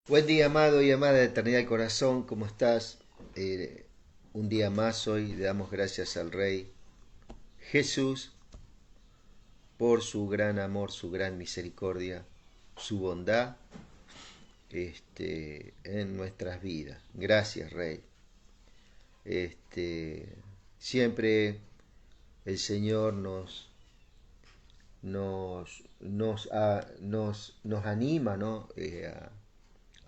Buen día, amado y amada de Eternidad del Corazón, ¿cómo estás? Un día más hoy le damos gracias al Rey Jesús por su gran amor, su gran misericordia, su bondad en nuestras vidas. Gracias, Rey. Este, Siempre el Señor nos anima, ¿no?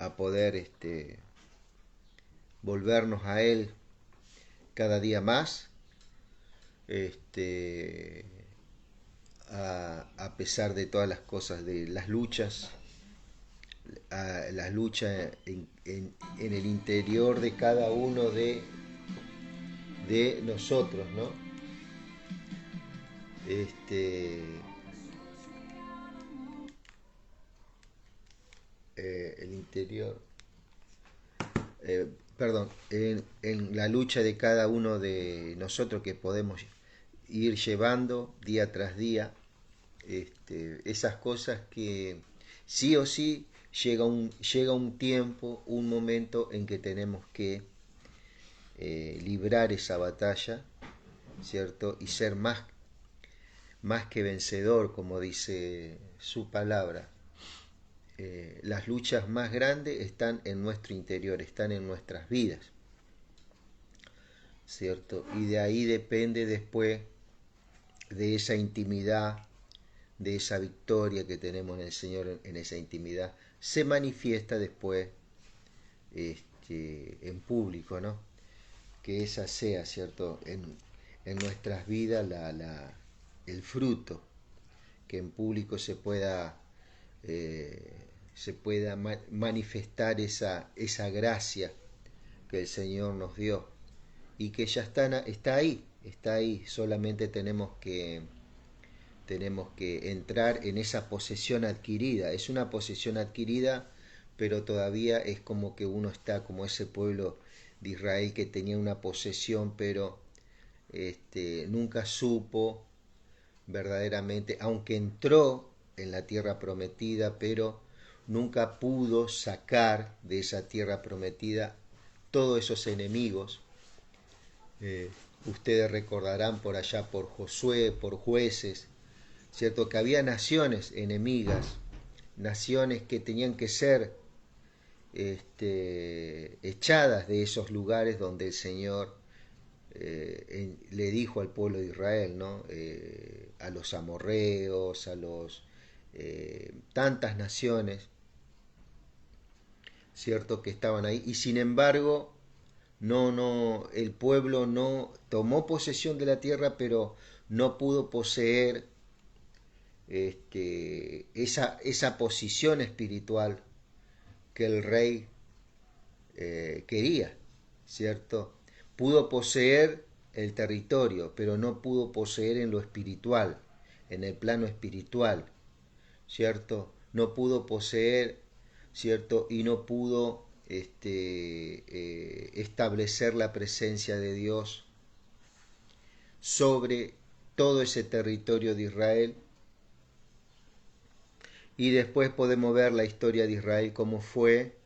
A poder volvernos a Él cada día más, este, a pesar de todas las cosas, de las luchas, a las luchas en el interior de cada uno de nosotros, ¿no? Este, el interior, perdón, en la lucha de cada uno de nosotros que podemos ir llevando día tras día, esas cosas que sí o sí llega un tiempo, un momento en que tenemos que librar esa batalla, ¿cierto? Y ser más que vencedor, como dice su palabra. Las luchas más grandes están en nuestro interior, están en nuestras vidas, ¿cierto? Y de ahí depende después de esa intimidad, de esa victoria que tenemos en el Señor en esa intimidad, se manifiesta después en público, ¿no? Que esa sea, ¿cierto? En nuestras vidas el fruto, que en público eh, se pueda manifestar esa gracia que el Señor nos dio y que ya está ahí, solamente tenemos que entrar en esa posesión adquirida. Es una posesión adquirida, pero todavía es como que uno está como ese pueblo de Israel que tenía una posesión, pero nunca supo verdaderamente, aunque entró en la tierra prometida, pero nunca pudo sacar de esa tierra prometida todos esos enemigos. Eh, Ustedes recordarán por allá por Josué, por Jueces, ¿cierto? Que había naciones enemigas, naciones que tenían que ser echadas de esos lugares donde el Señor le dijo al pueblo de Israel, ¿no? A los amorreos, a los tantas naciones, ¿cierto? Que estaban ahí, y sin embargo, el pueblo no tomó posesión de la tierra, pero no pudo poseer esa posición espiritual que el rey quería, ¿cierto? Pudo poseer el territorio, pero no pudo poseer en lo espiritual, en el plano espiritual, ¿cierto? No pudo poseer, ¿cierto? Y no pudo establecer la presencia de Dios sobre todo ese territorio de Israel. Y después podemos ver la historia de Israel, cómo fue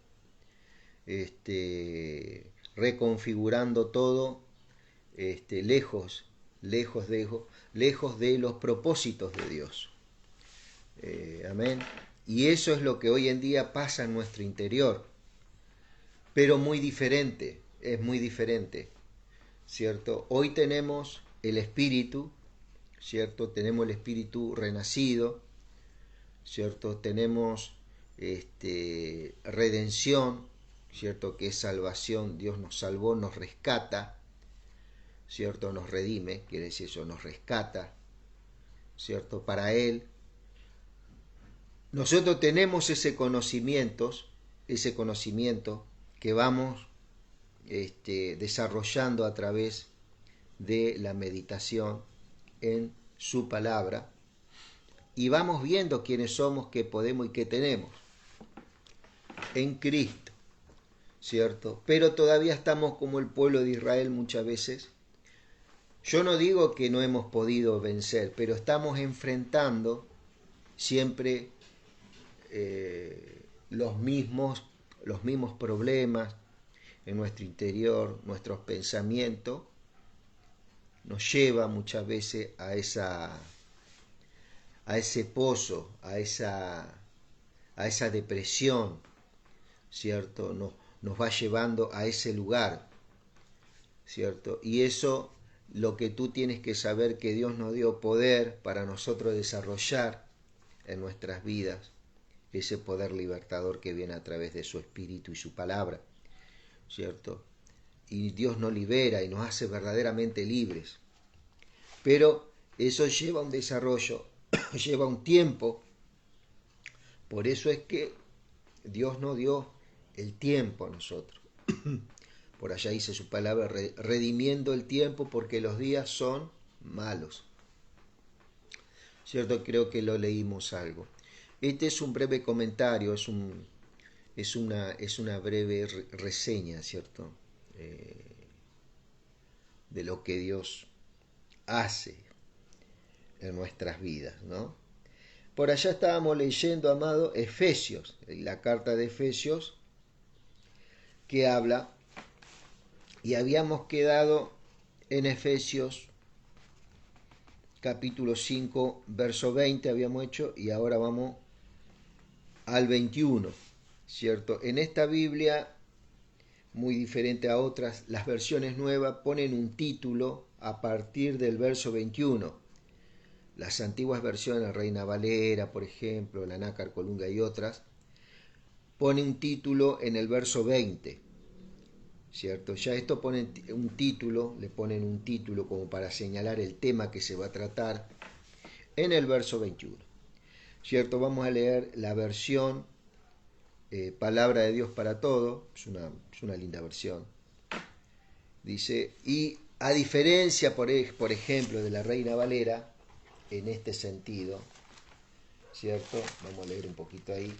reconfigurando todo, lejos, lejos de los propósitos de Dios. Amén. Y eso es lo que hoy en día pasa en nuestro interior, pero muy diferente, es muy diferente, ¿cierto? Hoy tenemos el Espíritu, ¿cierto? Tenemos el Espíritu renacido, ¿cierto? Tenemos redención, ¿cierto? Que es salvación, Dios nos salvó, nos rescata, ¿cierto? Nos redime, quiere decir eso, nos rescata, ¿cierto? Para Él. Nosotros tenemos ese conocimiento que vamos desarrollando a través de la meditación en su palabra y vamos viendo quiénes somos, qué podemos y qué tenemos en Cristo, ¿cierto? Pero todavía estamos como el pueblo de Israel muchas veces. Yo no digo que no hemos podido vencer, pero estamos enfrentando siempre los mismos los mismos problemas en nuestro interior, nuestros pensamientos, nos lleva muchas veces a ese pozo, a esa depresión, ¿cierto? Nos va llevando a ese lugar, ¿cierto? Y eso, lo que tú tienes que saber, que Dios nos dio poder para nosotros desarrollar en nuestras vidas ese poder libertador que viene a través de su Espíritu y su palabra, ¿cierto? Y Dios nos libera y nos hace verdaderamente libres. Pero eso lleva un desarrollo, lleva un tiempo. Por eso es que Dios nos dio el tiempo a nosotros. Por allá dice su palabra, redimiendo el tiempo porque los días son malos. ¿Cierto? Creo que lo leímos algo. Este es un breve comentario, es una breve reseña, ¿cierto? De lo que Dios hace en nuestras vidas, ¿no? Por allá estábamos leyendo, amado, Efesios, la carta de Efesios, que habla, y habíamos quedado en Efesios capítulo 5, verso 20, habíamos hecho, y ahora vamos al 21, ¿cierto? En esta Biblia, muy diferente a otras, las versiones nuevas ponen un título a partir del verso 21. Las antiguas versiones, la Reina Valera, por ejemplo, la Nácar Colunga y otras, pone un título en el verso 20, ¿cierto? Ya esto ponen un título, le ponen un título como para señalar el tema que se va a tratar en el verso 21, ¿cierto? Vamos a leer la versión Palabra de Dios para Todo, es una linda versión. Dice, y a diferencia, por ejemplo, de la Reina Valera, en este sentido, ¿cierto? Vamos a leer un poquito ahí.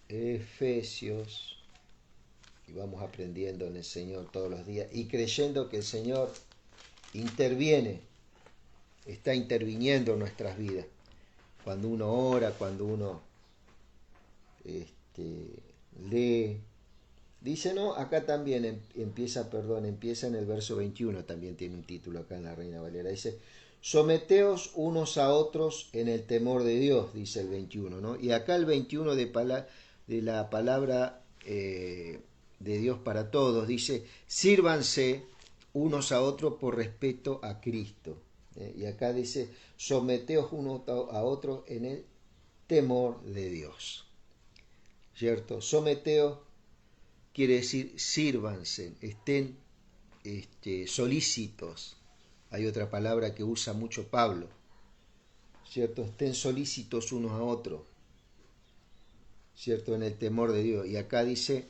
Efesios, y vamos aprendiendo en el Señor todos los días y creyendo que el Señor interviene, está interviniendo en nuestras vidas. Cuando uno ora, cuando uno lee, dice, no, acá también empieza en el verso 21, también tiene un título acá en la Reina Valera, dice, someteos unos a otros en el temor de Dios, dice el 21, ¿no? Y acá el 21 de la palabra de Dios para todos, dice, sírvanse unos a otros por respeto a Cristo. Y acá dice, someteos unos a otros en el temor de Dios. ¿Cierto? Someteos quiere decir sírvanse, estén solícitos. Hay otra palabra que usa mucho Pablo, ¿cierto? Estén solícitos unos a otros, ¿cierto? En el temor de Dios. Y acá dice,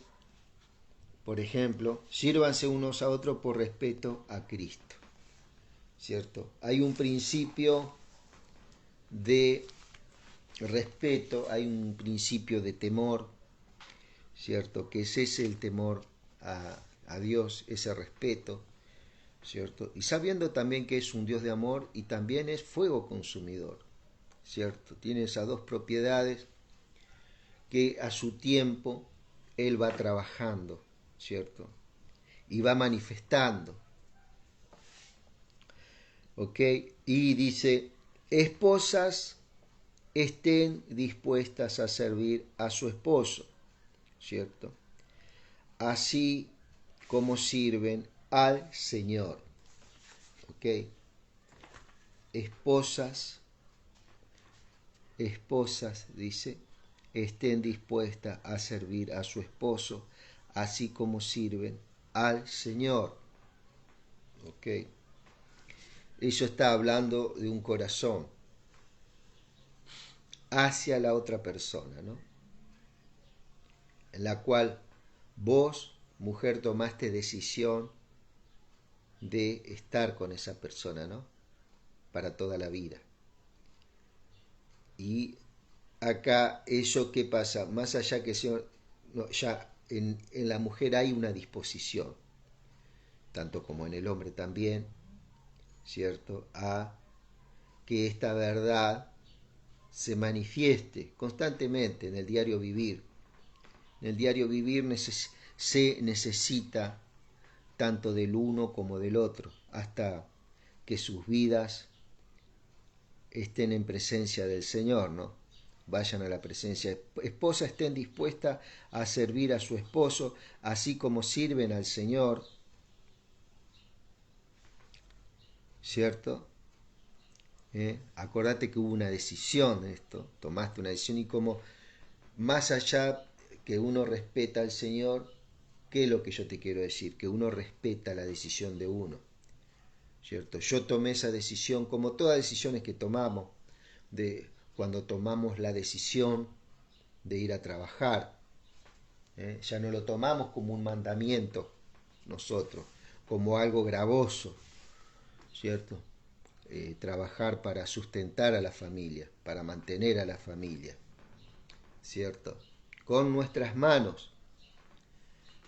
por ejemplo, sírvanse unos a otros por respeto a Cristo, ¿cierto? Hay un principio de respeto, hay un principio de temor, ¿cierto? Que es ese el temor a Dios, ese respeto, ¿cierto? Y sabiendo también que es un Dios de amor y también es fuego consumidor, ¿cierto? Tiene esas dos propiedades que a su tiempo Él va trabajando, ¿cierto? Y va manifestando, ¿ok? Y dice, esposas estén dispuestas a servir a su esposo, ¿cierto? Así como sirven al Señor, ¿ok? Esposas, dice, estén dispuestas a servir a su esposo, así como sirven al Señor, ¿ok? Eso está hablando de un corazón hacia la otra persona, ¿no? En la cual vos, mujer, tomaste decisión de estar con esa persona, ¿no? Para toda la vida. Y acá eso que pasa, más allá que sea, no, ya en la mujer hay una disposición, tanto como en el hombre también, ¿cierto? A que esta verdad se manifieste constantemente en el diario vivir. En el diario vivir se necesita tanto del uno como del otro, hasta que sus vidas estén en presencia del Señor, ¿no? Vayan a la presencia. Esposas estén dispuestas a servir a su esposo, así como sirven al Señor, ¿cierto? Acordate que hubo una decisión en esto, tomaste una decisión y como más allá que uno respeta al Señor, ¿qué es lo que yo te quiero decir? Que uno respeta la decisión de uno, ¿cierto? Yo tomé esa decisión como todas las decisiones que tomamos, de cuando tomamos la decisión de ir a trabajar, ya no lo tomamos como un mandamiento nosotros, como algo gravoso, ¿cierto? Trabajar para sustentar a la familia, para mantener a la familia, ¿cierto? Con nuestras manos,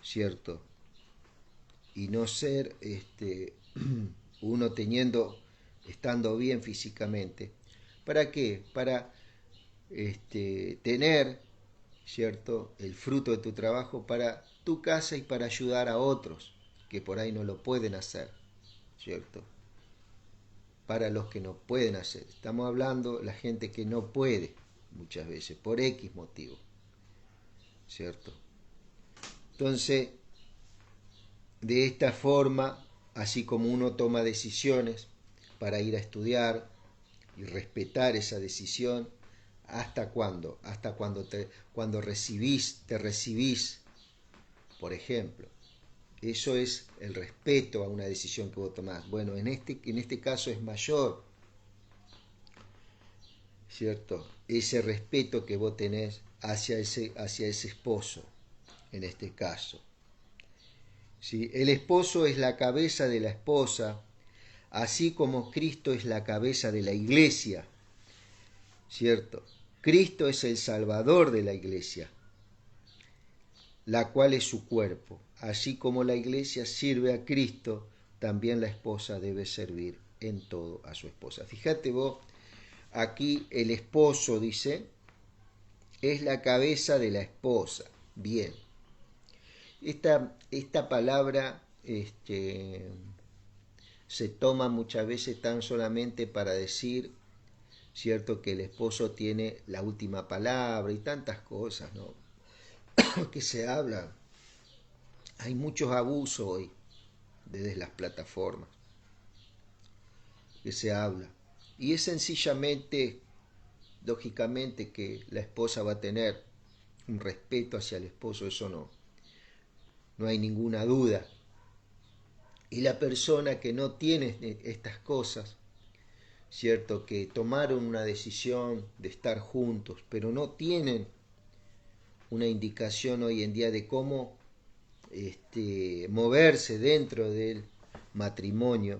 ¿cierto? Y no ser uno estando bien físicamente. ¿Para qué? Para tener, ¿cierto?, el fruto de tu trabajo para tu casa y para ayudar a otros que por ahí no lo pueden hacer, ¿cierto? Para los que no pueden hacer. Estamos hablando la gente que no puede muchas veces, por X motivo, ¿cierto? Entonces, de esta forma, así como uno toma decisiones para ir a estudiar y respetar esa decisión, ¿hasta cuándo? Hasta cuando te recibís, por ejemplo. Eso es el respeto a una decisión que vos tomás. Bueno, en este caso es mayor, ¿cierto? Ese respeto que vos tenés hacia ese esposo, en este caso. ¿Sí? El esposo es la cabeza de la esposa, así como Cristo es la cabeza de la iglesia, ¿cierto? Cristo es el Salvador de la iglesia, la cual es su cuerpo. Así como la iglesia sirve a Cristo, también la esposa debe servir en todo a su esposa. Fíjate vos, aquí el esposo dice, es la cabeza de la esposa. Bien. Esta palabra se toma muchas veces tan solamente para decir, cierto, que el esposo tiene la última palabra y tantas cosas, ¿no? Que se habla. Hay muchos abusos hoy desde las plataformas que se habla. Y es sencillamente, lógicamente, que la esposa va a tener un respeto hacia el esposo, eso no hay ninguna duda. Y la persona que no tiene estas cosas, cierto, que tomaron una decisión de estar juntos, pero no tienen una indicación hoy en día de cómo moverse dentro del matrimonio,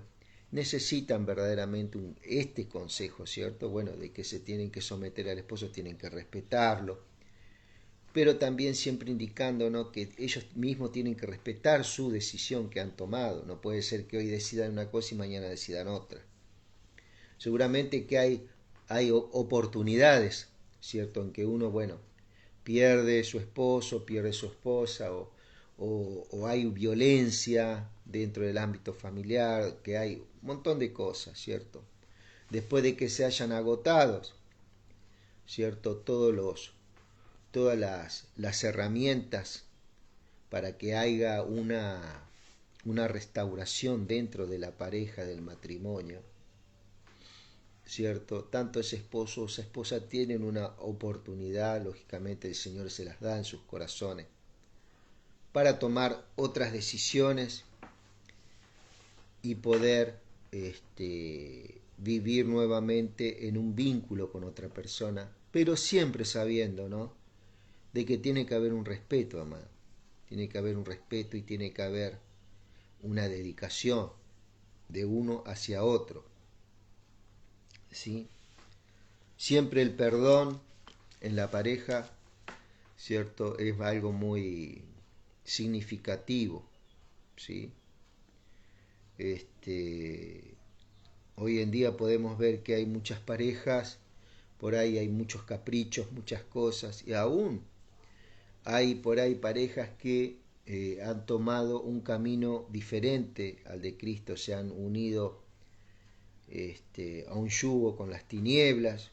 necesitan verdaderamente este consejo, ¿cierto? Bueno, de que se tienen que someter al esposo, tienen que respetarlo, pero también siempre indicando, ¿no?, que ellos mismos tienen que respetar su decisión que han tomado. No puede ser que hoy decidan una cosa y mañana decidan otra. Seguramente que hay oportunidades, ¿cierto?, en que uno, bueno, pierde su esposo, pierde su esposa, o hay violencia dentro del ámbito familiar, que hay un montón de cosas, ¿cierto? Después de que se hayan agotado, ¿cierto?, todas las herramientas para que haya una restauración dentro de la pareja, del matrimonio, ¿cierto? Tanto ese esposo o esa esposa tienen una oportunidad, lógicamente el Señor se las da en sus corazones, para tomar otras decisiones y poder vivir nuevamente en un vínculo con otra persona, pero siempre sabiendo, ¿no?, de que tiene que haber un respeto, amado. Tiene que haber un respeto y tiene que haber una dedicación de uno hacia otro, ¿sí? Siempre el perdón en la pareja, ¿cierto?, es algo muy significativo, ¿sí? Hoy en día podemos ver que hay muchas parejas por ahí hay muchos caprichos, muchas cosas, y aún hay por ahí parejas que han tomado un camino diferente al de Cristo, se han unido a un yugo con las tinieblas,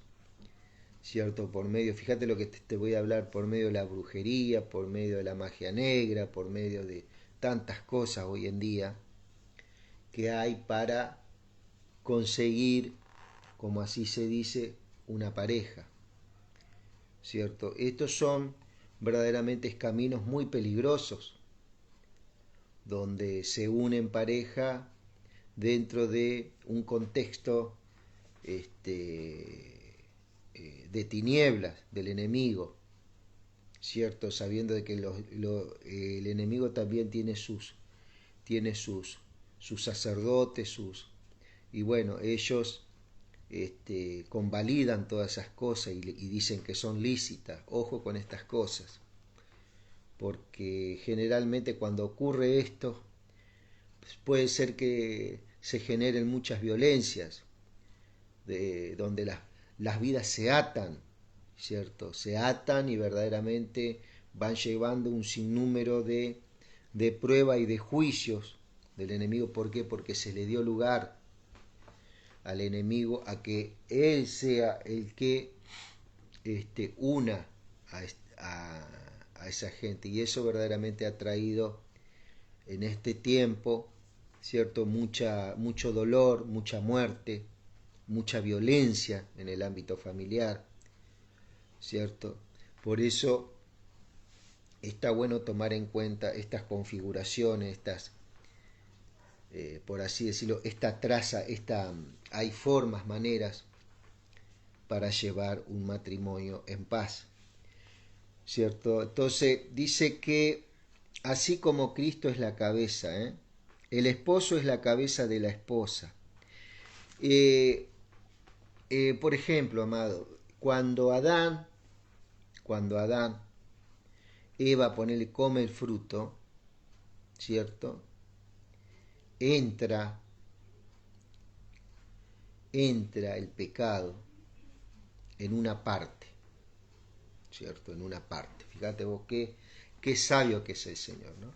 ¿cierto? Por medio, fíjate lo que te voy a hablar, por medio de la brujería, por medio de la magia negra, por medio de tantas cosas hoy en día que hay para conseguir, como así se dice, una pareja, ¿cierto? Estos son verdaderamente caminos muy peligrosos, donde se unen pareja dentro de un contexto de tinieblas del enemigo, ¿cierto? Sabiendo de que el enemigo también tiene sus sacerdotes, y bueno, ellos convalidan todas esas cosas y dicen que son lícitas. Ojo con estas cosas, porque generalmente cuando ocurre esto, pues puede ser que se generen muchas violencias, donde las vidas se atan, ¿cierto? Se atan y verdaderamente van llevando un sinnúmero de pruebas y de juicios del enemigo. ¿Por qué? Porque se le dio lugar al enemigo a que él sea el que una a esa gente, y eso verdaderamente ha traído en este tiempo, ¿cierto? Mucho dolor, mucha muerte, mucha violencia en el ámbito familiar, ¿cierto? Por eso está bueno tomar en cuenta estas configuraciones, por así decirlo, esta traza, hay formas, maneras para llevar un matrimonio en paz, ¿cierto? Entonces dice que así como Cristo es la cabeza, el esposo es la cabeza de la esposa. Eh, por ejemplo, amado, cuando Adán, Eva, ponele, come el fruto, ¿cierto? Entra el pecado en una parte, ¿cierto? En una parte. Fíjate vos qué sabio que es el Señor, ¿no?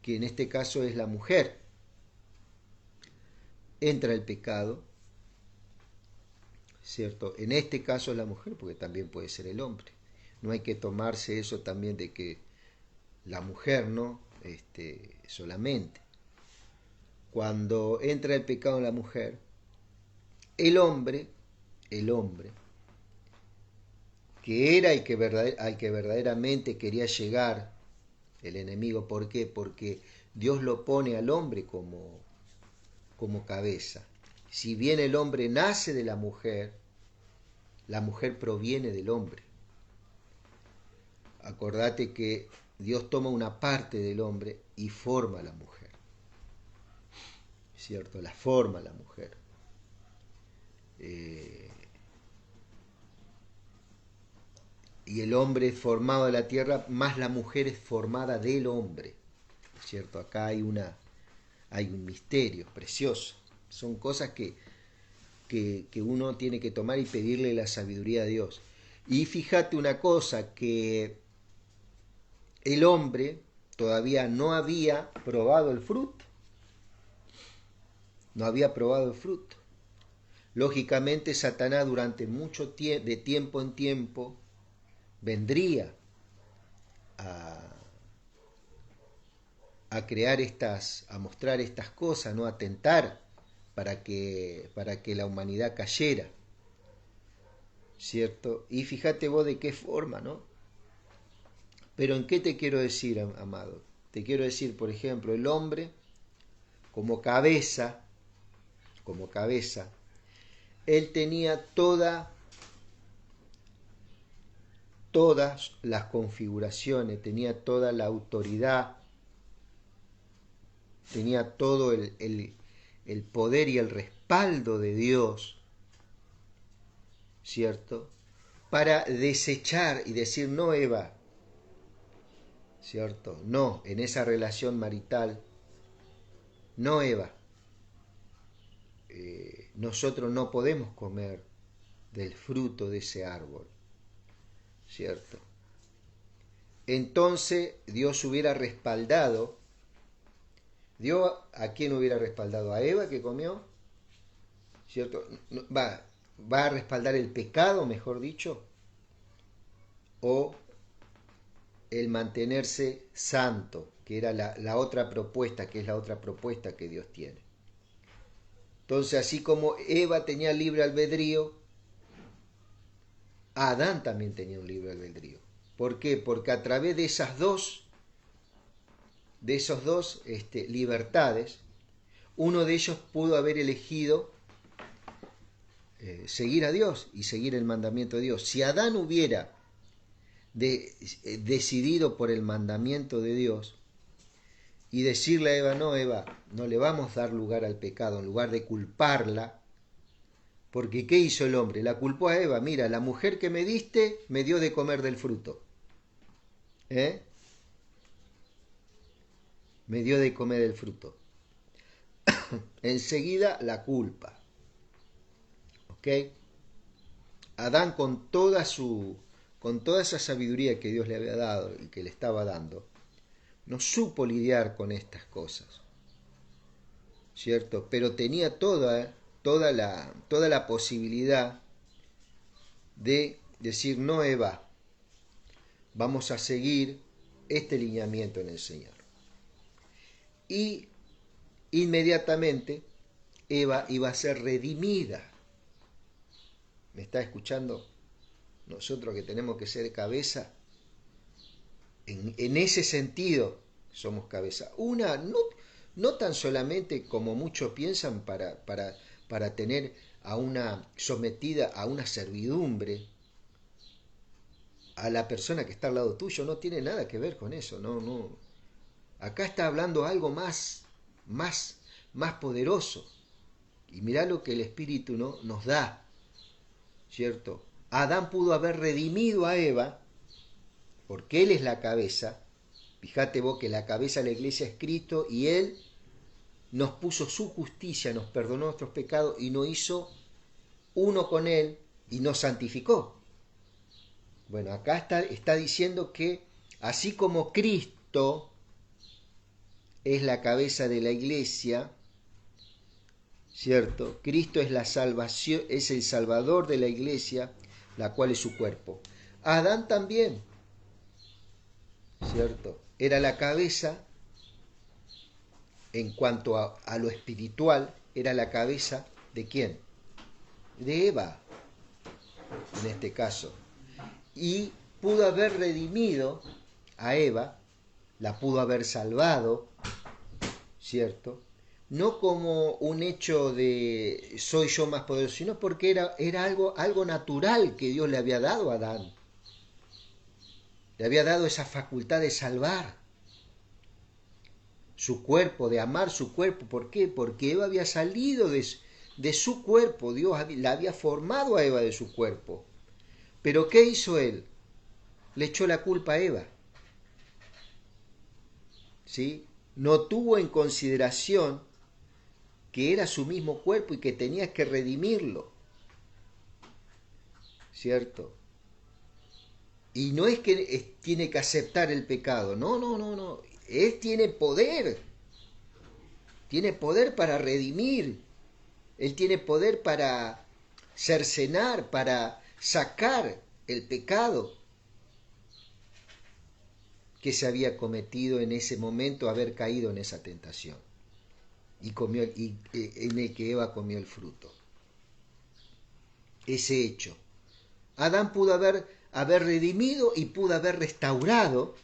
Que en este caso es la mujer. Entra el pecado, ¿cierto? En este caso es la mujer, porque también puede ser el hombre. No hay que tomarse eso también de que la mujer, ¿no? Solamente. Cuando entra el pecado en la mujer, el hombre, que era al que verdaderamente quería llegar el enemigo. ¿Por qué? Porque Dios lo pone al hombre como cabeza. Si bien el hombre nace de la mujer proviene del hombre. Acordate que Dios toma una parte del hombre y forma a la mujer, ¿cierto? La forma a la mujer. Y el hombre es formado de la tierra, más la mujer es formada del hombre, ¿cierto? Acá hay un misterio precioso. Son cosas que uno tiene que tomar y pedirle la sabiduría a Dios. Y fíjate una cosa, que el hombre todavía no había probado el fruto. No había probado el fruto. Lógicamente Satanás durante mucho tiempo, de tiempo en tiempo, vendría a crear a mostrar estas cosas, ¿no? A tentar para que la humanidad cayera, ¿cierto? Y fíjate vos de qué forma, ¿no? Pero ¿en qué te quiero decir, amado? Te quiero decir, por ejemplo, el hombre como cabeza, él tenía todas las configuraciones, tenía toda la autoridad, tenía todo el poder y el respaldo de Dios, ¿cierto? Para desechar y decir, no, Eva, ¿cierto? No, en esa relación marital, no, Eva, nosotros no podemos comer del fruto de ese árbol, ¿cierto? Entonces Dios hubiera respaldado, ¿Dios a quién hubiera respaldado? ¿A Eva que comió? ¿Cierto? ¿Va a respaldar el pecado, mejor dicho? ¿O el mantenerse santo, que era la otra propuesta, que es la otra propuesta que Dios tiene? Entonces, así como Eva tenía libre albedrío, Adán también tenía un libre albedrío. ¿Por qué? Porque a través de esos dos libertades, uno de ellos pudo haber elegido seguir a Dios y seguir el mandamiento de Dios. Si Adán hubiera decidido por el mandamiento de Dios y decirle a Eva, no, Eva, no le vamos a dar lugar al pecado, en lugar de culparla, porque ¿qué hizo el hombre? La culpó a Eva, mira, la mujer que me diste me dio de comer del fruto. Me dio de comer del fruto. Enseguida la culpa. ¿Ok? Adán con toda esa sabiduría que Dios le había dado y que le estaba dando, no supo lidiar con estas cosas, ¿cierto? Pero tenía toda la posibilidad de decir, no, Eva, vamos a seguir este lineamiento en el Señor. Y inmediatamente Eva iba a ser redimida. ¿Me está escuchando? Nosotros que tenemos que ser cabeza, en ese sentido somos cabeza. No tan solamente como muchos piensan para tener a una sometida a una servidumbre a la persona que está al lado tuyo, no tiene nada que ver con eso, no. Acá está hablando algo más poderoso. Y mirá lo que el Espíritu nos da, ¿cierto? Adán pudo haber redimido a Eva, porque él es la cabeza. Fíjate vos que la cabeza de la iglesia es Cristo y él nos puso su justicia, nos perdonó nuestros pecados y nos hizo uno con él y nos santificó. Bueno, acá está diciendo que así como Cristo es la cabeza de la iglesia, ¿cierto? Cristo es la salvación, es el salvador de la iglesia, la cual es su cuerpo. Adán también, ¿cierto? Era la cabeza en cuanto a lo espiritual, era la cabeza de ¿quién? De Eva, en este caso. Y pudo haber redimido a Eva, la pudo haber salvado, ¿cierto? No como un hecho de soy yo más poderoso, sino porque era algo natural que Dios le había dado a Adán. Le había dado esa facultad de salvar su cuerpo, de amar su cuerpo. ¿Por qué? Porque Eva había salido de su cuerpo, Dios la había formado a Eva de su cuerpo. Pero ¿qué hizo él? Le echó la culpa a Eva. ¿Sí? No tuvo en consideración que era su mismo cuerpo y que tenía que redimirlo, ¿cierto? Y no es que tiene que aceptar el pecado, no. Él tiene poder para redimir, él tiene poder para cercenar, para sacar el pecado que se había cometido en ese momento, haber caído en esa tentación y en el que Eva comió el fruto. Ese hecho. Adán pudo haber redimido y pudo haber restaurado,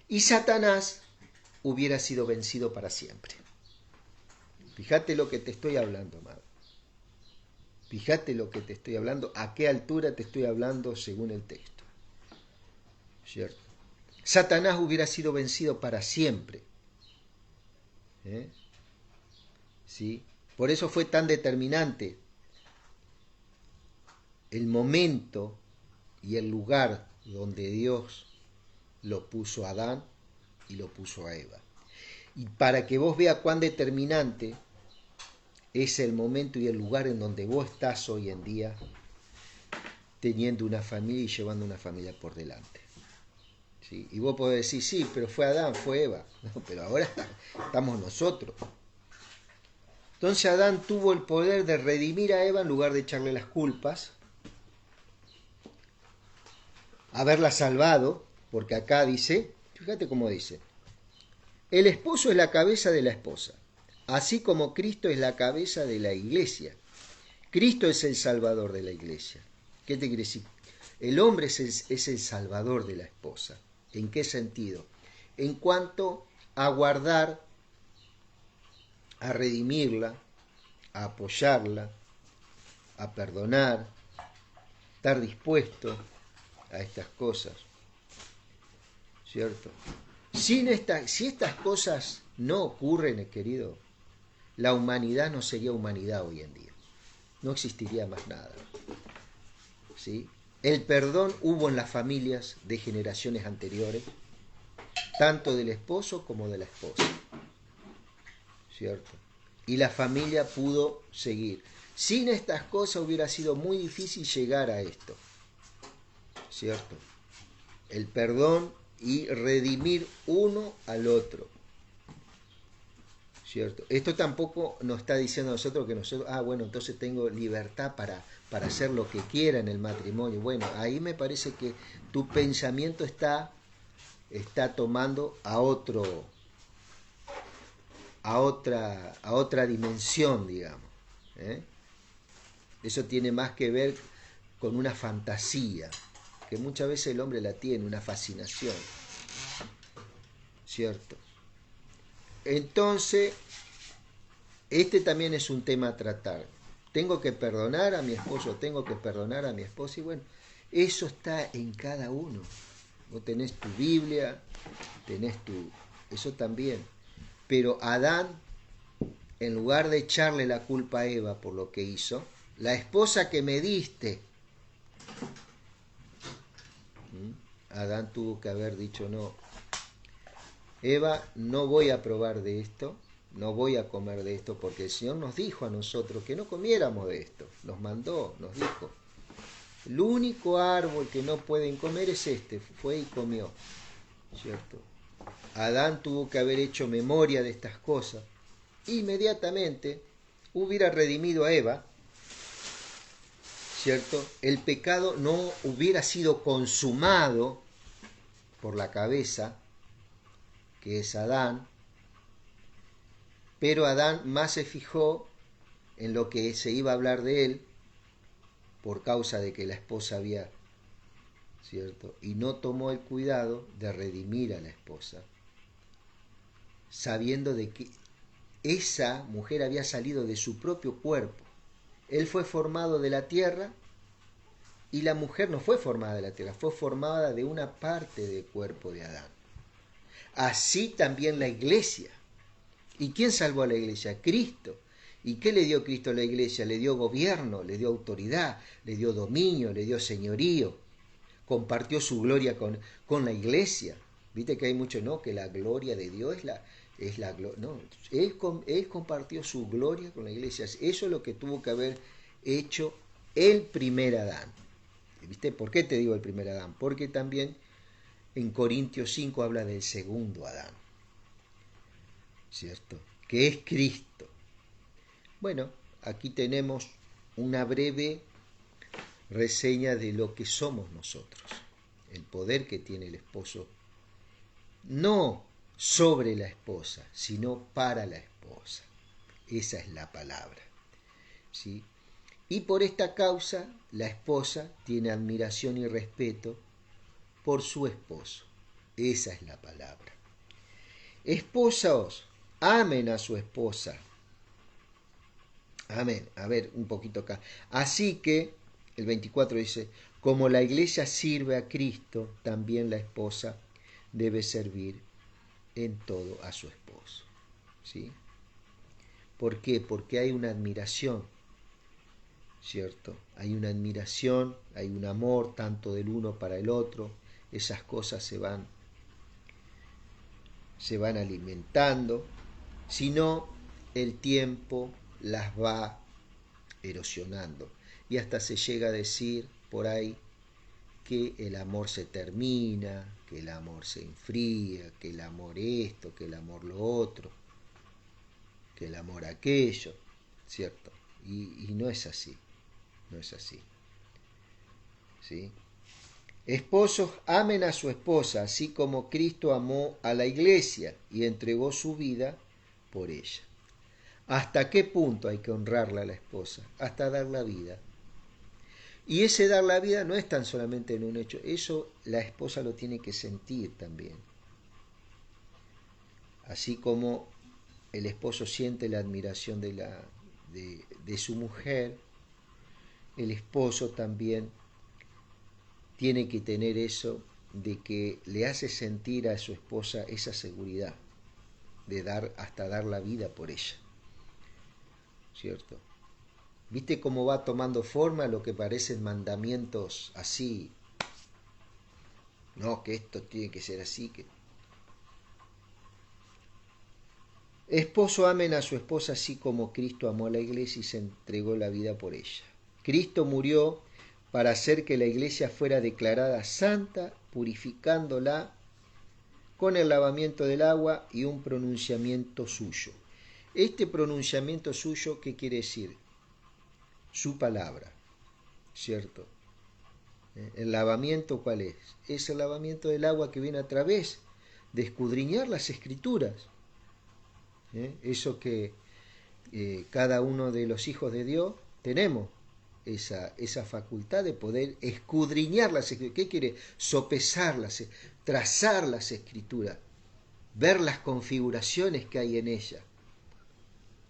y Satanás hubiera sido vencido para siempre. Fíjate lo que te estoy hablando, amado. Fíjate lo que te estoy hablando, a qué altura te estoy hablando según el texto. ¿Cierto? Satanás hubiera sido vencido para siempre. ¿Sí? Por eso fue tan determinante el momento y el lugar donde Dios lo puso a Adán y lo puso a Eva. Y para que vos veas cuán determinante es el momento y el lugar en donde vos estás hoy en día, teniendo una familia y llevando una familia por delante. ¿Sí? Y vos podés decir, sí, pero fue Adán, fue Eva. No, pero ahora estamos nosotros. Entonces Adán tuvo el poder de redimir a Eva en lugar de echarle las culpas, haberla salvado, porque acá dice, fíjate cómo dice, el esposo es la cabeza de la esposa, así como Cristo es la cabeza de la iglesia. Cristo es el salvador de la iglesia. ¿Qué te quiere decir? El hombre es el salvador de la esposa. ¿En qué sentido? En cuanto a guardar, a redimirla, a apoyarla, a perdonar, estar dispuesto a estas cosas, ¿cierto? Si estas cosas no ocurren, querido, la humanidad no sería humanidad hoy en día. No existiría más nada. ¿Sí? El perdón hubo en las familias de generaciones anteriores, tanto del esposo como de la esposa, ¿cierto? Y la familia pudo seguir. Sin estas cosas hubiera sido muy difícil llegar a esto, ¿cierto? El perdón y redimir uno al otro, ¿cierto? Esto tampoco nos está diciendo a nosotros que nosotros, bueno, entonces tengo libertad para hacer lo que quiera en el matrimonio. Bueno, ahí me parece que tu pensamiento está tomando a otra dimensión, digamos. ¿Eh? Eso tiene más que ver con una fantasía, que muchas veces el hombre la tiene, una fascinación, ¿cierto? Entonces, este también es un tema a tratar. Tengo que perdonar a mi esposo, tengo que perdonar a mi esposa, y bueno, eso está en cada uno. Vos tenés tu Biblia, eso también. Pero Adán, en lugar de echarle la culpa a Eva por lo que hizo, la esposa que me diste, Adán tuvo que haber dicho, no, Eva, no voy a probar de esto, no voy a comer de esto, porque el Señor nos dijo a nosotros que no comiéramos de esto, nos mandó, nos dijo. El único árbol que no pueden comer es este, fue y comió, ¿cierto? Adán tuvo que haber hecho memoria de estas cosas, inmediatamente hubiera redimido a Eva, ¿cierto? El pecado no hubiera sido consumado por la cabeza, que es Adán, pero Adán más se fijó en lo que se iba a hablar de él por causa de que la esposa había, ¿cierto? Y no tomó el cuidado de redimir a la esposa, sabiendo de que esa mujer había salido de su propio cuerpo. Él fue formado de la tierra y la mujer no fue formada de la tierra, fue formada de una parte del cuerpo de Adán. Así también la iglesia. ¿Y quién salvó a la iglesia? Cristo. ¿Y qué le dio Cristo a la iglesia? Le dio gobierno, le dio autoridad, le dio dominio, le dio señorío. Compartió su gloria con la iglesia. Viste que hay mucho, ¿no? Que la gloria de Dios es la gloria. No, él compartió su gloria con la iglesia. Eso es lo que tuvo que haber hecho el primer Adán. ¿Viste? ¿Por qué te digo el primer Adán? Porque también en Corintios 5 habla del segundo Adán, ¿cierto? Que es Cristo. Bueno, aquí tenemos una breve reseña de lo que somos nosotros, el poder que tiene el esposo, no sobre la esposa, sino para la esposa. Esa es la palabra, ¿sí? Y por esta causa, la esposa tiene admiración y respeto por su esposo. Esa es la palabra. Esposos, amen a su esposa. Amén. A ver, un poquito acá. Así que, el 24 dice, como la iglesia sirve a Cristo, también la esposa debe servir en todo a su esposo. ¿Sí? ¿Por qué? Porque hay una admiración, ¿cierto? Hay una admiración, hay un amor tanto del uno para el otro. Esas cosas se van alimentando. Si no, el tiempo, las va erosionando. Y hasta se llega a decir por ahí que el amor se termina, que el amor se enfría, que el amor esto, que el amor lo otro, que el amor aquello, ¿cierto? Y no es así, no es así, ¿sí? Esposos, amen a su esposa, así como Cristo amó a la iglesia y entregó su vida por ella. ¿Hasta qué punto hay que honrarla a la esposa? Hasta dar la vida. Y ese dar la vida no es tan solamente en un hecho, eso la esposa lo tiene que sentir también. Así como el esposo siente la admiración de su mujer, el esposo también tiene que tener eso de que le hace sentir a su esposa esa seguridad de hasta dar la vida por ella, ¿cierto? ¿Viste cómo va tomando forma lo que parecen mandamientos así? No, que esto tiene que ser así, que... Esposo, amen a su esposa así como Cristo amó a la iglesia y se entregó la vida por ella. Cristo murió para hacer que la iglesia fuera declarada santa, purificándola con el lavamiento del agua y un pronunciamiento suyo. Este pronunciamiento suyo, ¿qué quiere decir? Su palabra, ¿cierto? ¿El lavamiento cuál es? Es el lavamiento del agua que viene a través de escudriñar las escrituras. Eso que cada uno de los hijos de Dios tenemos, esa facultad de poder escudriñar las escrituras. ¿Qué quiere? Sopesarlas, trazar las escrituras, ver las configuraciones que hay en ellas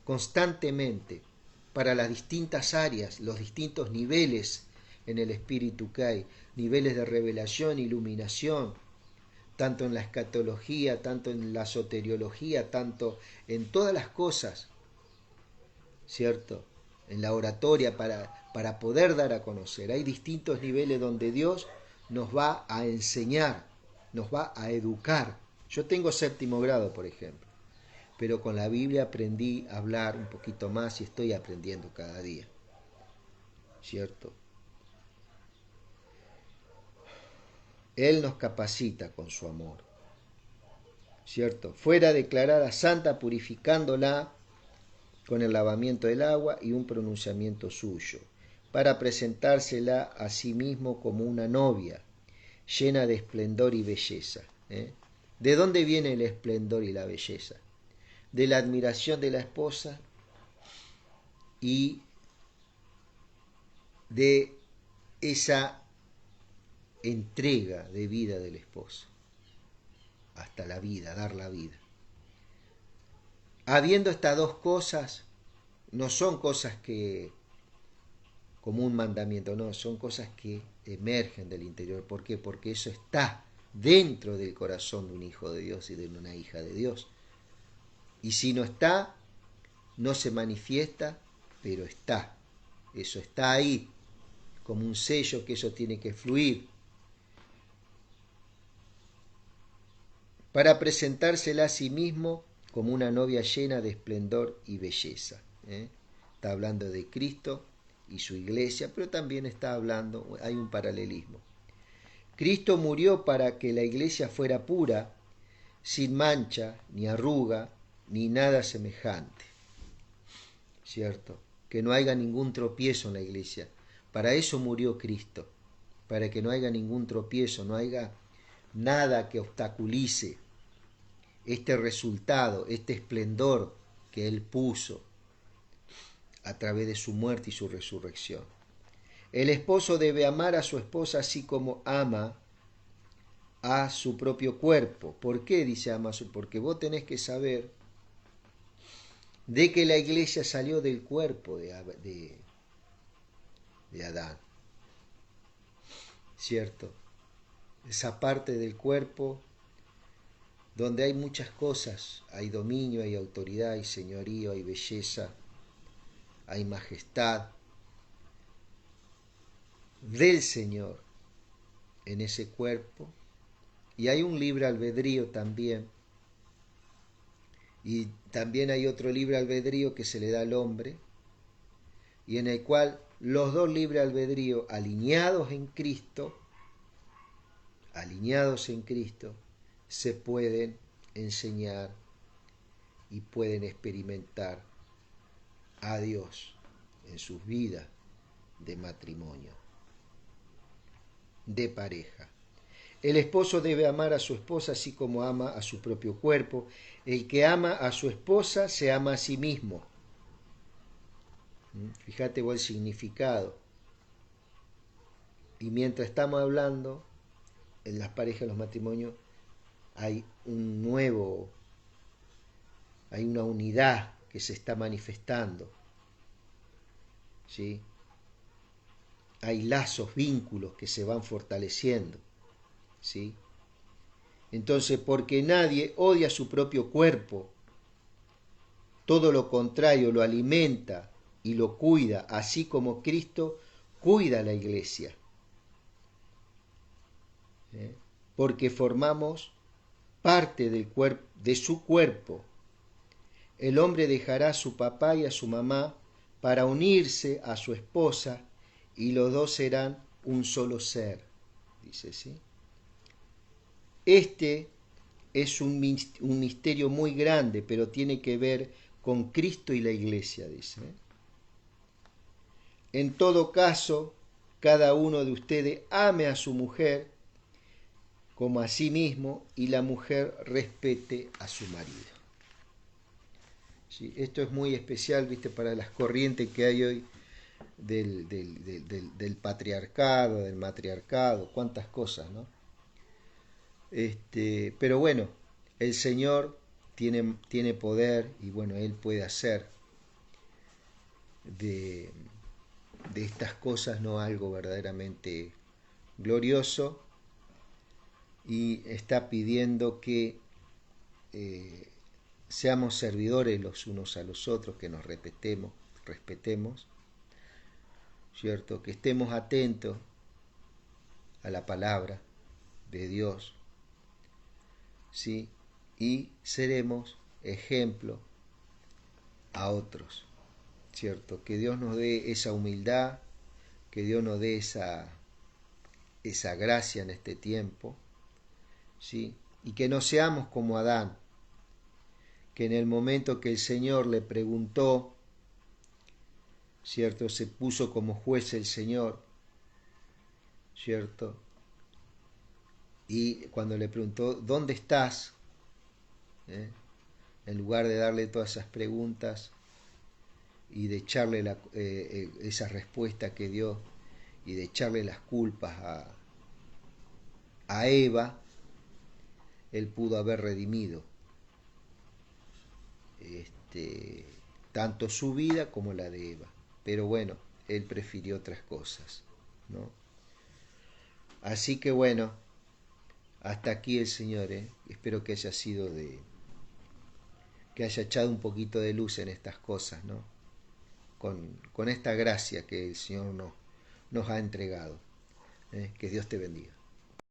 constantemente para las distintas áreas, los distintos niveles en el espíritu que hay, niveles de revelación, iluminación, tanto en la escatología, tanto en la soteriología, tanto en todas las cosas, ¿cierto? En la oratoria para poder dar a conocer. Hay distintos niveles donde Dios nos va a enseñar, nos va a educar. Yo tengo 7º grado, por ejemplo, pero con la Biblia aprendí a hablar un poquito más y estoy aprendiendo cada día, ¿cierto? Él nos capacita con su amor, ¿cierto? Fuera declarada santa, purificándola con el lavamiento del agua y un pronunciamiento suyo, para presentársela a sí mismo como una novia, llena de esplendor y belleza. ¿De dónde viene el esplendor y la belleza? De la admiración de la esposa y de esa entrega de vida del esposo, hasta la vida, dar la vida. Habiendo estas dos cosas, no son cosas que como un mandamiento, no, son cosas que emergen del interior. ¿Por qué? Porque eso está dentro del corazón de un hijo de Dios y de una hija de Dios. Y si no está, no se manifiesta, pero está. Eso está ahí, como un sello que eso tiene que fluir. Para presentársela a sí mismo como una novia llena de esplendor y belleza. Está hablando de Cristo y su iglesia, pero también está hablando, hay un paralelismo. Cristo murió para que la iglesia fuera pura, sin mancha, ni arruga, ni nada semejante, ¿cierto? Que no haya ningún tropiezo en la iglesia. Para eso murió Cristo, para que no haya ningún tropiezo, no haya nada que obstaculice este resultado, este esplendor que Él puso a través de su muerte y su resurrección. El esposo debe amar a su esposa así como ama a su propio cuerpo. ¿Por qué dice ama a su? Porque vos tenés que saber de que la iglesia salió del cuerpo de Adán, ¿cierto? Esa parte del cuerpo donde hay muchas cosas, hay dominio, hay autoridad, hay señorío, hay belleza, hay majestad del Señor en ese cuerpo, y hay un libre albedrío también Y también hay otro libre albedrío que se le da al hombre, y en el cual los dos libre albedrío alineados en Cristo, se pueden enseñar y pueden experimentar a Dios en sus vidas de matrimonio, de pareja. El esposo debe amar a su esposa así como ama a su propio cuerpo. El que ama a su esposa se ama a sí mismo. Fíjate vos el significado. Y mientras estamos hablando, en las parejas, en los matrimonios, hay hay una unidad que se está manifestando. ¿Sí? Hay lazos, vínculos que se van fortaleciendo. ¿Sí? Entonces, porque nadie odia su propio cuerpo, todo lo contrario, lo alimenta y lo cuida, así como Cristo cuida a la iglesia. Porque formamos parte de su cuerpo. El hombre dejará a su papá y a su mamá para unirse a su esposa y los dos serán un solo ser, dice, ¿sí? Este es un misterio muy grande, pero tiene que ver con Cristo y la iglesia, dice. En todo caso, cada uno de ustedes ame a su mujer como a sí mismo y la mujer respete a su marido. ¿Sí? Esto es muy especial, ¿viste? Para las corrientes que hay hoy del patriarcado, del matriarcado, cuántas cosas, ¿no? Pero bueno, el Señor tiene poder y bueno, Él puede hacer de estas cosas, ¿no?, algo verdaderamente glorioso, y está pidiendo que seamos servidores los unos a los otros, que nos respetemos, ¿cierto? Que estemos atentos a la palabra de Dios, ¿sí? Y seremos ejemplo a otros, ¿cierto? Que Dios nos dé esa humildad, que Dios nos dé esa gracia en este tiempo, ¿sí? Y que no seamos como Adán, que en el momento que el Señor le preguntó, ¿cierto?, se puso como juez el Señor, ¿cierto? Y cuando le preguntó, ¿dónde estás?, en lugar de darle todas esas preguntas y de echarle esa respuesta que dio y de echarle las culpas a Eva, él pudo haber redimido tanto su vida como la de Eva. Pero bueno, él prefirió otras cosas, ¿no? Así que bueno, hasta aquí el Señor, espero que haya sido que haya echado un poquito de luz en estas cosas, ¿no? Con esta gracia que el Señor nos ha entregado. Que Dios te bendiga.